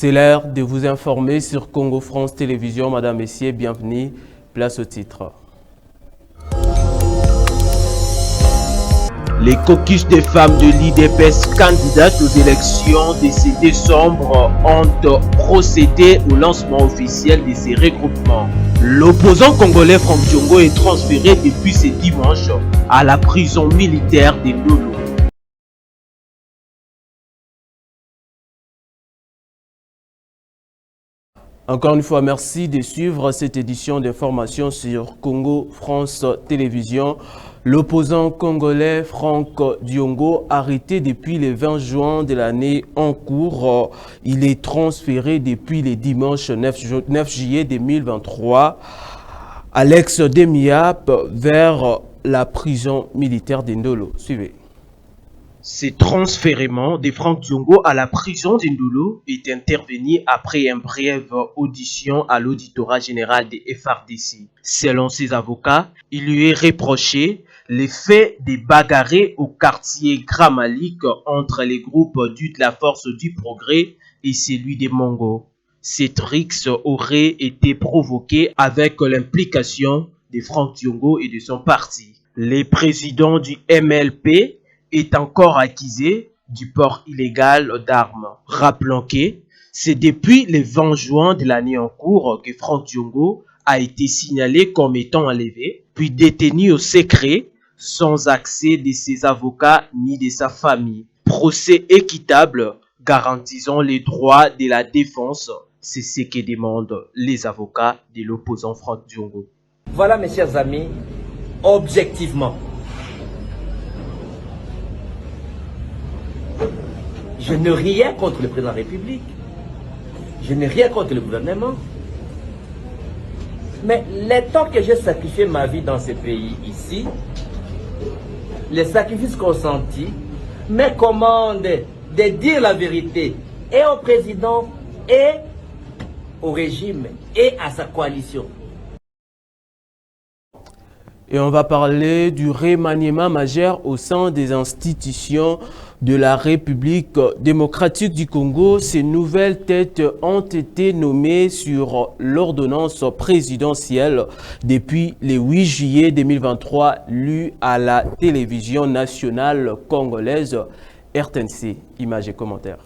C'est l'heure de vous informer sur Congo France Télévisions. Madame, Messieurs, bienvenue. Place au titre. Les caucus des femmes de l'IDPS candidates aux élections de ce décembre ont procédé au lancement officiel de ces regroupements. L'opposant congolais Franck Diongo est transféré depuis ce dimanche à la prison militaire de Ndolo. Encore une fois, merci de suivre cette édition d'information sur Congo France Télévisions. L'opposant congolais Franck Diongo, arrêté depuis le 20 juin de l'année en cours, il est transféré depuis le dimanche 9 juillet 2023 à l'ex-Demiap vers la prison militaire de Ndolo. Suivez. Ce transfèrement de Franck Diongo à la prison d'Ndolo est intervenu après une brève audition à l'auditorat général des FARDC. Selon ses avocats, il lui est reproché les faits de bagarrer au quartier Gramalik entre les groupes de la Force du Progrès et celui des Mongo. Cette rixe aurait été provoquée avec l'implication de Franck Diongo et de son parti. Les présidents du MLP est encore accusé du port illégal d'armes. Rappelons que c'est depuis le 20 juin de l'année en cours que Franck Diongo a été signalé comme étant enlevé, puis détenu au secret, sans accès de ses avocats ni de sa famille. Procès équitable garantissant les droits de la défense, c'est ce que demandent les avocats de l'opposant Franck Diongo. Voilà, mes chers amis, objectivement, je n'ai rien contre le président de la République. Je n'ai rien contre le gouvernement. Mais les temps que j'ai sacrifié ma vie dans ce pays ici, les sacrifices consentis, me commandent de dire la vérité et au président et au régime et à sa coalition. Et on va parler du remaniement majeur au sein des institutions de la République démocratique du Congo. Ces nouvelles têtes ont été nommées sur l'ordonnance présidentielle depuis le 8 juillet 2023, lue à la télévision nationale congolaise RTNC. Images et commentaires.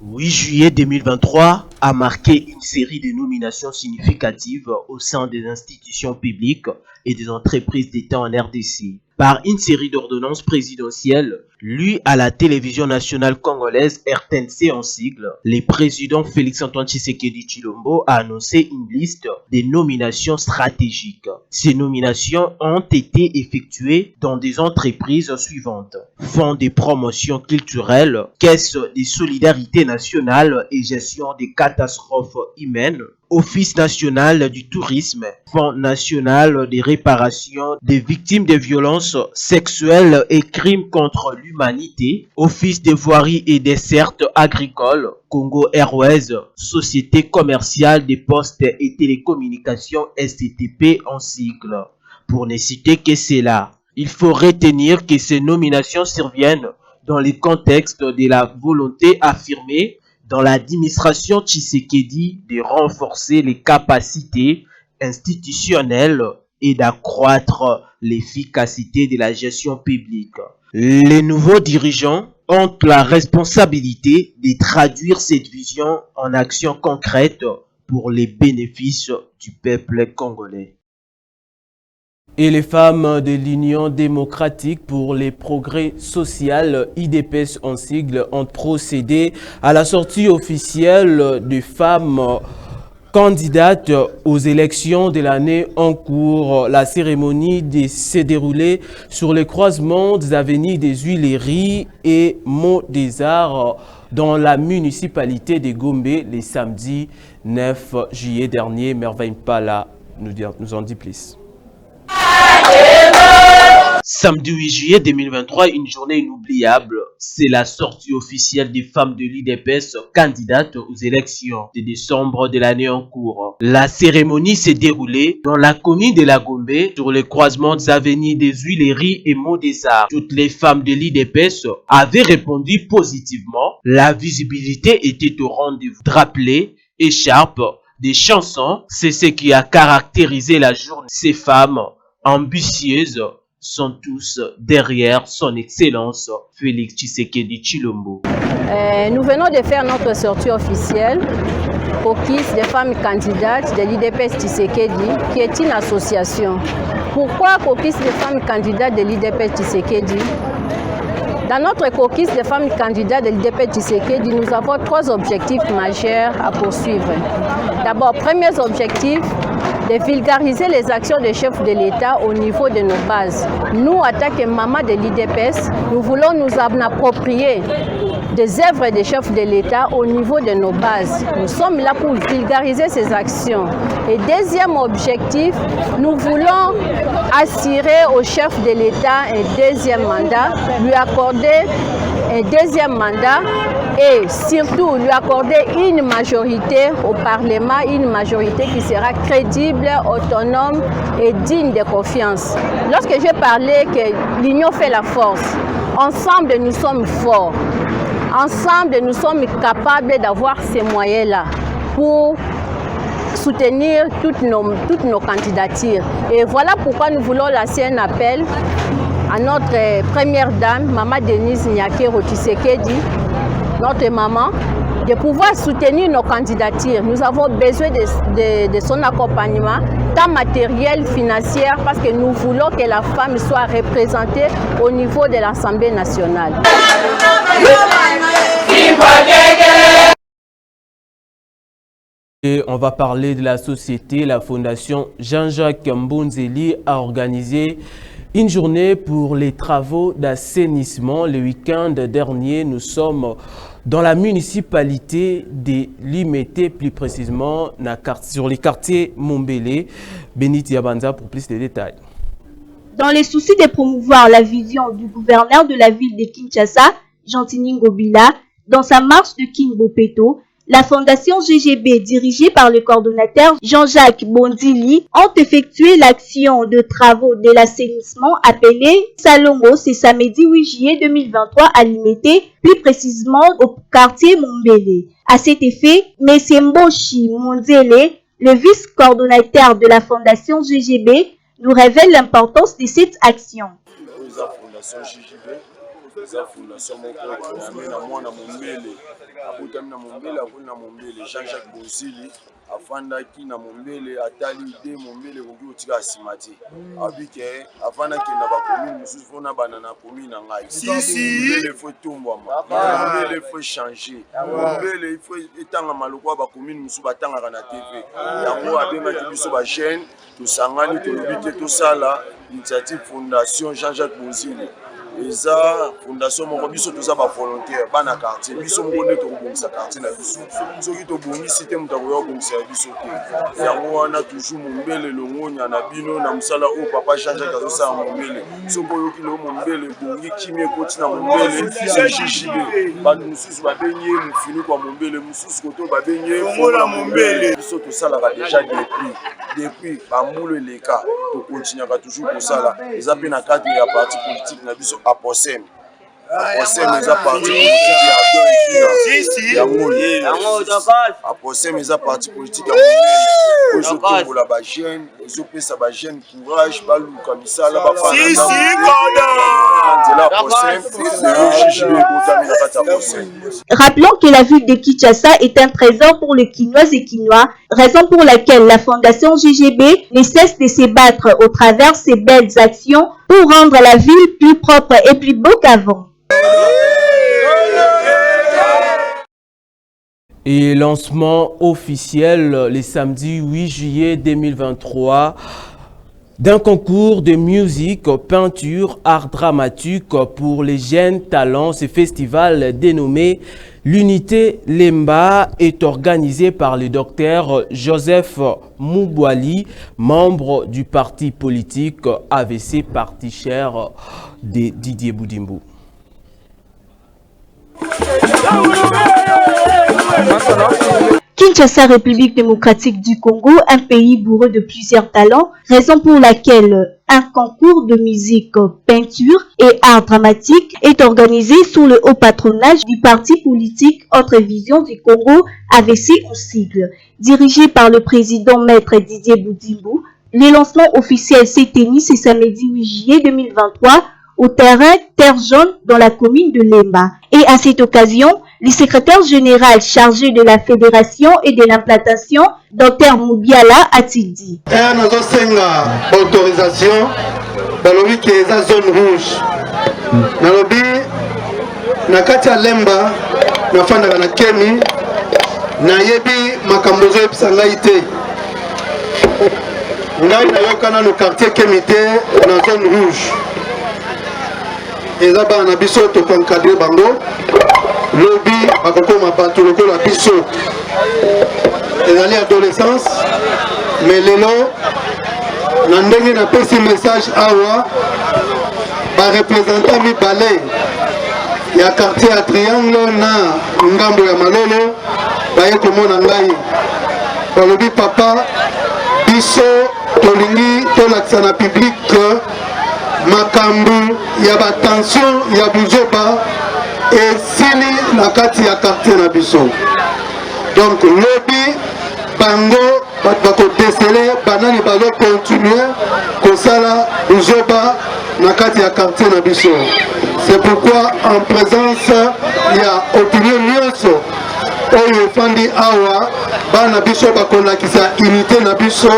8 juillet 2023 a marqué une série de nominations significatives au sein des institutions publiques et des entreprises d'État en RDC. Par une série d'ordonnances présidentielles lues à la télévision nationale congolaise RTNC en sigle, le président Félix-Antoine Tshisekedi Tshilombo a annoncé une liste des nominations stratégiques. Ces nominations ont été effectuées dans des entreprises suivantes: Fonds de promotion culturelle, Caisse de solidarité nationale et gestion des catastrophes humaines, Office national du tourisme, Fonds national de réparation des victimes de violences sexuelles et crimes contre l'humanité, Office des voiries et dessertes agricoles, Congo Airways, Société commerciale des postes et télécommunications STTP en sigle. Pour ne citer que cela, il faut retenir que ces nominations surviennent dans le contexte de la volonté affirmée dans l'administration Tshisekedi de renforcer les capacités institutionnelles et d'accroître l'efficacité de la gestion publique. Les nouveaux dirigeants ont la responsabilité de traduire cette vision en actions concrètes pour les bénéfices du peuple congolais. Et les femmes de l'Union démocratique pour les progrès social, IDPS en sigle, ont procédé à la sortie officielle des femmes candidates aux élections de l'année en cours. La cérémonie s'est déroulée sur les croisements des avenues des Huileries et Mont des Arts dans la municipalité de Gombe le samedi 9 juillet dernier. Merveille Pala nous en dit plus. Samedi 8 juillet 2023, une journée inoubliable. C'est la sortie officielle des femmes de l'UDPS candidates aux élections de décembre de l'année en cours. La cérémonie s'est déroulée dans la commune de la Gombe, sur les croisements des avenues des Huileries et Mont des Arts. Toutes les femmes de l'UDPS avaient répondu positivement. La visibilité était au rendez-vous. Drapelés, écharpes, des chansons, c'est ce qui a caractérisé la journée. Ces femmes ambitieuses sont tous derrière son excellence Félix Tshisekedi Tshilombo. Nous venons de faire notre sortie officielle caucus des femmes candidates de l'IDPS Tshisekedi, qui est une association. Pourquoi caucus des femmes candidates de l'IDPS Tshisekedi? Dans notre caucus des femmes candidates de l'IDPS Tshisekedi, nous avons 3 objectifs majeurs à poursuivre. D'abord, premier objectif, de vulgariser les actions des chefs de l'État au niveau de nos bases. Nous, en tant que maman de l'IDPS, nous voulons nous approprier des œuvres des chefs de l'État au niveau de nos bases. Nous sommes là pour vulgariser ces actions. Et deuxième objectif, nous voulons assurer au chef de l'État un deuxième mandat, lui accorder un deuxième mandat et surtout lui accorder une majorité au Parlement, une majorité qui sera crédible, autonome et digne de confiance. Lorsque j'ai parlé que l'union fait la force, ensemble nous sommes forts. Ensemble, nous sommes capables d'avoir ces moyens-là pour soutenir toutes nos candidatures. Et voilà pourquoi nous voulons lancer un appel à notre première dame, Maman Denise Nyakero Tshisekedi, notre maman, de pouvoir soutenir nos candidatures. Nous avons besoin de son accompagnement, tant matériel, financier, parce que nous voulons que la femme soit représentée au niveau de l'Assemblée nationale. Et on va parler de la société. La fondation Jean-Jacques Mbonzeli a organisé une journée pour les travaux d'assainissement. Le week-end dernier, nous sommes dans la municipalité de Limete, plus précisément sur les quartiers Mombele. Beniti Yabanza pour plus de détails. Dans les soucis de promouvoir la vision du gouverneur de la ville de Kinshasa, Gentini Ngobila, dans sa marche de Kinbopeto, la fondation GGB, dirigée par le coordonnateur Jean-Jacques Bondili, ont effectué l'action de travaux de l'assainissement appelée Salongo ce samedi 8 juillet 2023 à Limete, plus précisément au quartier Mombele. À cet effet, M. Mboshi Monzele, le vice-coordonnateur de la fondation GGB, nous révèle l'importance de cette action. eza fondation moko créée na mwana Mombele abutami na Mombele akoli na Mombele Jean-Jacques Bonsili afandaki na Mombele atali ide Mombele koki kotika nsima te abike afandaki na bakomine mosusu mpona bana na komine na ngai Mombele faut etombwama Mombele faut changer Mombele faut etangama lokola bakomine mosusu batangaka na TV yango abengaki biso bajeune tosangani tolobi te tosala initiative fondation Jean-Jacques Bonsili. Eza fondation moko biso toza ba volontaire bana quartier biso moko nde tokobongisa quartier na biso soki tobongisi te moto akoya kobongisa biso te yango wana toujours Mombele longonya na bino na mosala oyo papa Jean-Jacques azosala Mombele soki oyoki lo Mombele bongi kimi ekoti na Mombele GGB bato mosusu babengi ye mofini kwa Mombele mosusu koto babengi ye fola Mombele biso tosalaka déjà depuis bambulu eleka tokontinuaka toujours kosala eza mpe na cadre ya parti politique na biso APOSEM eza parti politique ya ngoli APOSEM eza parti politique ya ngoli ezotombola bajeune ezopesa bajeune courage baluka misala bafana Rappelons que la ville de Kinshasa est un trésor pour les Kinoises et Kinois, raison pour laquelle la fondation GGB ne cesse de se battre au travers ses belles actions pour rendre la ville plus propre et plus beau qu'avant. Et lancement officiel le samedi 8 juillet 2023 d'un concours de musique, peinture, art dramatique pour les jeunes talents. Ce festival dénommé l'Unité Lemba est organisé par le docteur Joseph Moubouali, membre du parti politique AVC, parti cher de Didier Boudimbo. Kinshasa, République démocratique du Congo, un pays bourré de plusieurs talents, raison pour laquelle un concours de musique, peinture et art dramatique est organisé sous le haut patronage du parti politique Autre Vision du Congo, AVC en sigle. Dirigé par le président maître Didier Boudimbo, le lancement officiel s'est tenu ce samedi 8 juillet 2023 au terrain Terre Jaune dans la commune de Lemba. Et à cette occasion, le secrétaire général chargé de la fédération et de l'implantation, Dr Moubiala, a-t-il dit autorisation, balobi qui est la zone rouge. Nalobi, nakatia Lemba, nafanda na Kemi, na yebi makambozo episangaite. Ngai na yokana no quartier Kemi te na zone rouge. Eza ba na biso to encadrer bango. Lobby bakokoma bato lokola biso ezali adolescence mais lelo na ndenge na pesi message awa barepresentant mibale ya quartier ya Triangle na ngambo ya Malolo baye komona ngai balobi papa biso tolingi tolakisa na public makambu ya batension ya buzoba et sili na kati ya quartier na biso. Donc lobby bango bako déceler banani bazo continuer kosala buzoba na kati ya quartier na biso. C'est pourquoi en présence ya opinion nyonso oyo fandi awa bana biso bakolakisa unité na biso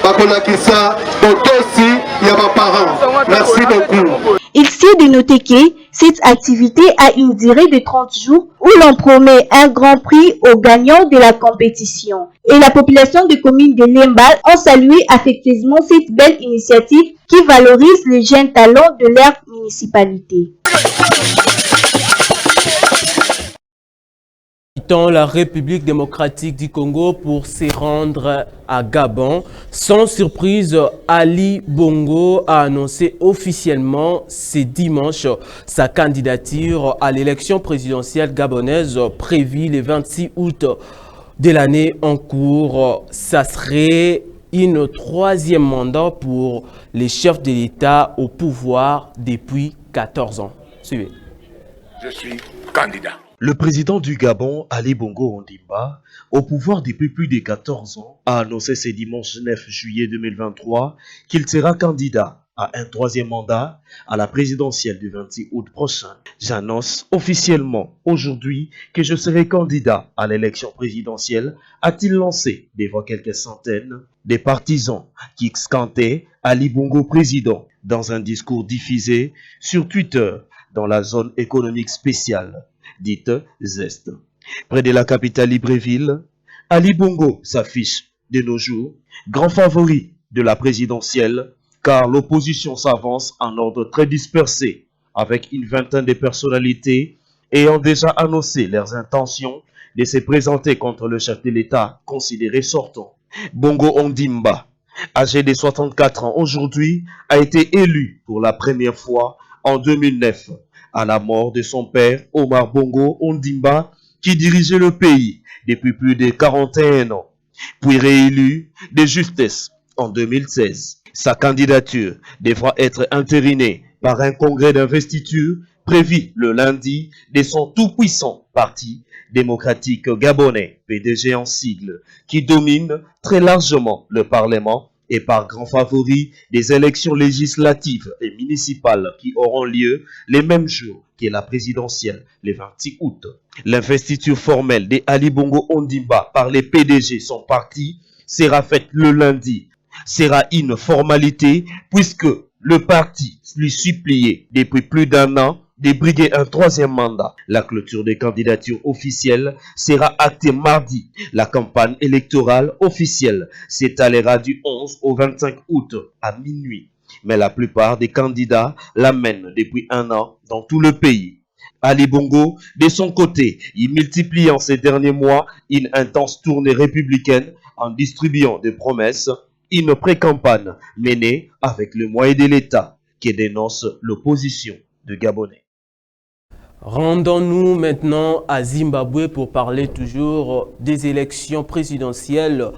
bakolakisa botosi ya ba parents. Merci beaucoup. Il s'est de noter que cette activité a une durée de 30 jours où l'on promet un grand prix aux gagnants de la compétition. Et la population de commune de Lemba a salué affectueusement cette belle initiative qui valorise les jeunes talents de leur municipalité. La République démocratique du Congo pour se rendre à Gabon. Sans surprise, Ali Bongo a annoncé officiellement ce dimanche sa candidature à l'élection présidentielle gabonaise prévue le 26 août de l'année en cours. Ça serait une troisième mandat pour les chefs de l'État au pouvoir depuis 14 ans. Suivez. Je suis candidat. Le président du Gabon, Ali Bongo Ondimba, au pouvoir depuis plus de 14 ans, a annoncé ce dimanche 9 juillet 2023 qu'il sera candidat à un troisième mandat à la présidentielle du 26 août prochain. J'annonce officiellement aujourd'hui que je serai candidat à l'élection présidentielle, a-t-il lancé devant quelques centaines de partisans qui scantaient Ali Bongo président dans un discours diffusé sur Twitter dans la zone économique spéciale dite ZEST. Près de la capitale Libreville, Ali Bongo s'affiche de nos jours grand favori de la présidentielle car l'opposition s'avance en ordre très dispersé avec une vingtaine de personnalités ayant déjà annoncé leurs intentions de se présenter contre le chef de l'État considéré sortant. Bongo Ondimba, âgé de 64 ans aujourd'hui, a été élu pour la première fois en 2009 à la mort de son père Omar Bongo Ondimba qui dirigeait le pays depuis plus de 41 ans, puis réélu de justesse en 2016. Sa candidature devra être entérinée par un congrès d'investiture prévu le lundi de son tout-puissant parti démocratique gabonais, PDG en sigle, qui domine très largement le Parlement et par grand favori des élections législatives et municipales qui auront lieu les mêmes jours que la présidentielle, le 26 août. L'investiture formelle de Ali Bongo Ondimba par les PDG son parti sera faite le lundi. Sera une formalité puisque le parti lui suppliait depuis plus d'un an de briguer un troisième mandat. La clôture des candidatures officielles sera actée mardi. La campagne électorale officielle s'étalera du 11 au 25 août à minuit. Mais la plupart des candidats la mènent depuis un an dans tout le pays. Ali Bongo, de son côté, il multiplie en ces derniers mois une intense tournée républicaine en distribuant des promesses, une pré-campagne menée avec le moyen de l'État qui dénonce l'opposition de Gabonais. Rendons-nous maintenant à Zimbabwe pour parler toujours des élections présidentielles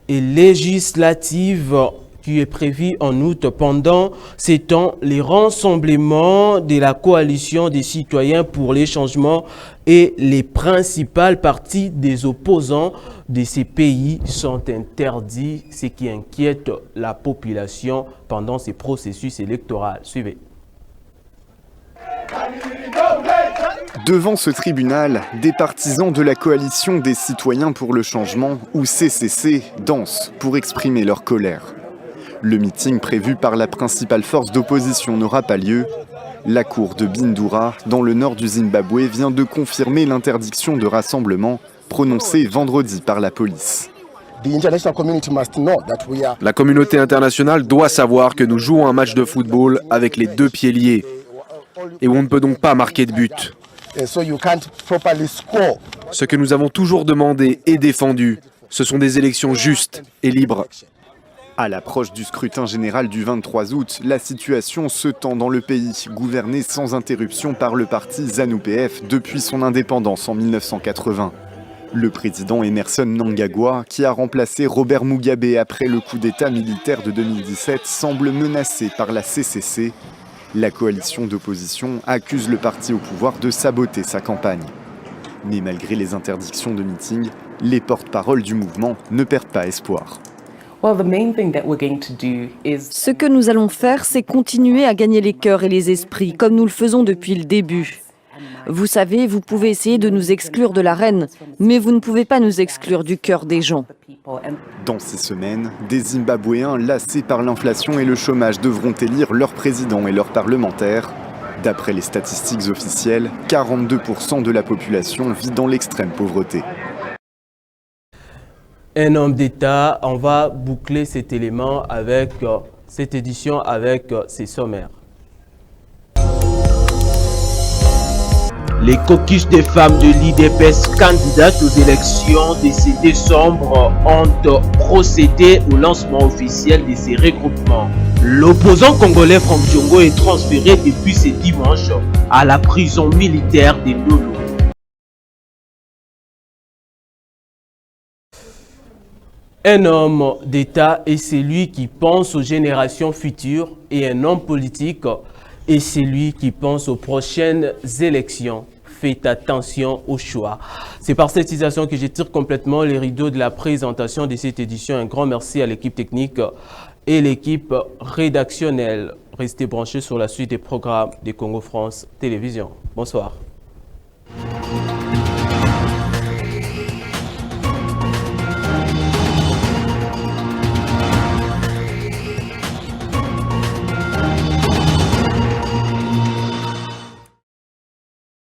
et législatives qui est prévu en août. Pendant ces temps, les rassemblements de la coalition des citoyens pour les changements et les principales parties des opposants de ces pays sont interdits, ce qui inquiète la population pendant ces processus électoraux. Suivez. Devant ce tribunal, des partisans de la coalition des citoyens pour le changement, ou CCC, dansent pour exprimer leur colère. Le meeting prévu par la principale force d'opposition n'aura pas lieu. La cour de Bindura, dans le nord du Zimbabwe, vient de confirmer l'interdiction de rassemblement prononcée vendredi par la police. La communauté internationale doit savoir que nous jouons un match de football avec les deux pieds liés et où on ne peut donc pas marquer de but. Ce que nous avons toujours demandé et défendu, ce sont des élections justes et libres. À l'approche du scrutin général du 23 août, la situation se tend dans le pays, gouverné sans interruption par le parti ZANU-PF depuis son indépendance en 1980. Le président Emerson Mnangagwa, qui a remplacé Robert Mugabe après le coup d'État militaire de 2017, semble menacé par la CCC. La coalition d'opposition accuse le parti au pouvoir de saboter sa campagne. Mais malgré les interdictions de meeting, les porte-paroles du mouvement ne perdent pas espoir. Ce que nous allons faire, c'est continuer à gagner les cœurs et les esprits, comme nous le faisons depuis le début. Vous savez, vous pouvez essayer de nous exclure de l'arène, mais vous ne pouvez pas nous exclure du cœur des gens. Dans ces semaines, des Zimbabwéens lassés par l'inflation et le chômage devront élire leur président et leurs parlementaires. D'après les statistiques officielles, 42% de la population vit dans l'extrême pauvreté. Un homme d'État, on va boucler cet élément avec cette édition avec ses sommaires. Les caucus des femmes de l'IDPS candidates aux élections de ce décembre ont procédé au lancement officiel de ces regroupements. L'opposant congolais Franck Diongo est transféré depuis ce dimanche à la prison militaire de Lolo. Un homme d'État est celui qui pense aux générations futures et un homme politique est celui qui pense aux prochaines élections. Faites attention au choix. C'est par cette citation que je tire complètement les rideaux de la présentation de cette édition. Un grand merci à l'équipe technique et l'équipe rédactionnelle. Restez branchés sur la suite des programmes de Congo France Télévision. Bonsoir.